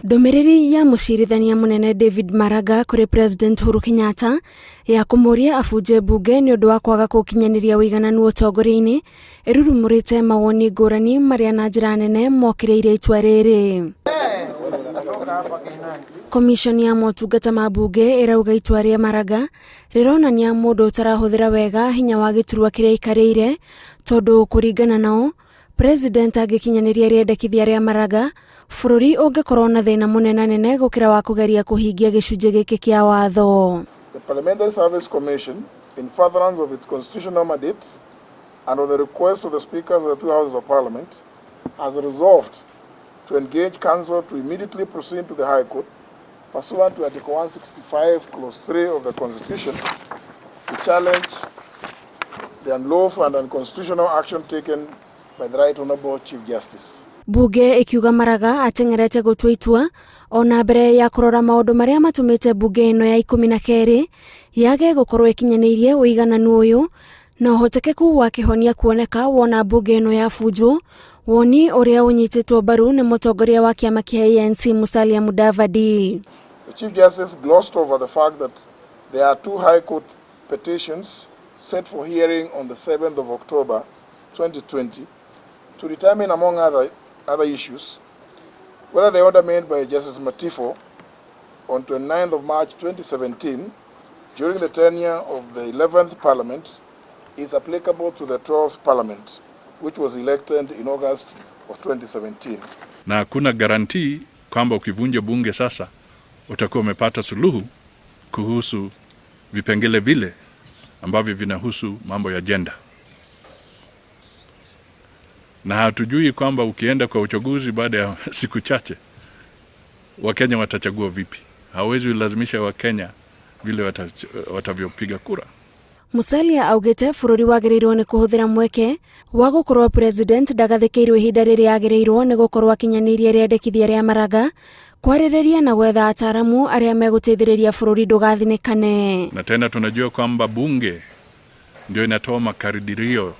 Ndomereri ya mucirithania munene David Maraga kuri President Uhuru Kenyatta ya kumuria afuje bunge ni undu wa kwaga gukinyaniria uigananu utongoria-ini irurumurite mawoni ngurani maria na njira nene mokireire itua riri. Commission ya motungata ma bunge irauga itua ria Maraga rironania mundu utarahuthira wega hinya wa giturwa kiria ikarire tondu kuringana nao President agikinyaniria riendekithia ria Maraga bururi ungikorwo na thina munene nene gukira wa kugeria kuhingia gicunje giki kia watho. The Parliamentary Service Commission, in furtherance of its constitutional mandate and of the request of the speakers of the two houses of Parliament, has resolved to engage counsel to immediately proceed to the High Court pursuant to Article 165 Clause 3 of the Constitution to challenge the unlawful and unconstitutional action taken by the Right Honourable Chief Justice. Bunge ikiuga Maraga atengerete gutua itua ona mbere ya kurora maundu maria matumite bunge ino ya 12 yage gukorwo ikinyanirie uigananu uyu na uhotekeku wa kihonia kuoneka wona bunge ino ya fujo woni uria unyititwo baru ni mutongoria wa kiama kia ANC Musalia Mudavadi. The Chief Justice glossed over the fact that there are two High Court petitions set for hearing on the 7th of October 2020 to determine, among other issues, whether the order made by Justice Matifo on 29th of March 2017 during the tenure of the 11th Parliament is applicable to the 12th Parliament, which was elected in August of 2017. Na hakuna guarantee kwamba ukivunja bunge sasa utakuwa umepata suluhu kuhusu vipengele vile ambavyo vinahusu mambo ya gender. Na hatujui kwamba ukienda kwa uchaguzi baada ya siku chache Wakenya watachagua vipi. Hawezi lazimisha Wakenya vile watavyopiga kura. Musalia augite bururi wagirirwo ni kuhuthira mweke wa gukorwo president dagathikirwe ihinda riri agirirwo ni gukorwo akinyaniria riendekithia ria Maraga kwaririria na gwetha ataramu aria meguteithiriria bururi ndugathinikane. Na tena tunajua kwamba bunge ndio inatoa makadirio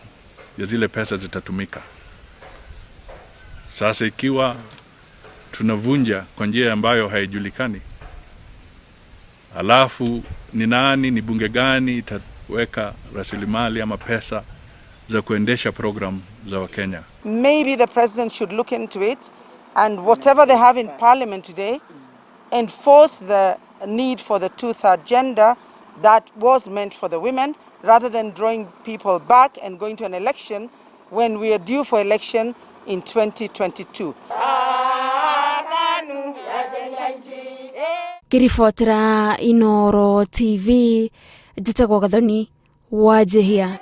ya zile pesa zitatumika. Sasa ikiwa tunavunja kwa njia ambayo haijulikani, alafu ni nani, ni bunge gani itaweka rasilimali ama pesa za kuendesha program za Wakenya? Maybe the president should look into it, and whatever they have in parliament today, enforce the need for the two-third gender that was meant for the women, rather than drawing people back and going to an election when we are due for election in 2022. Kirifotera Inoro TV, Jitagwa Gathoni, Wajehia.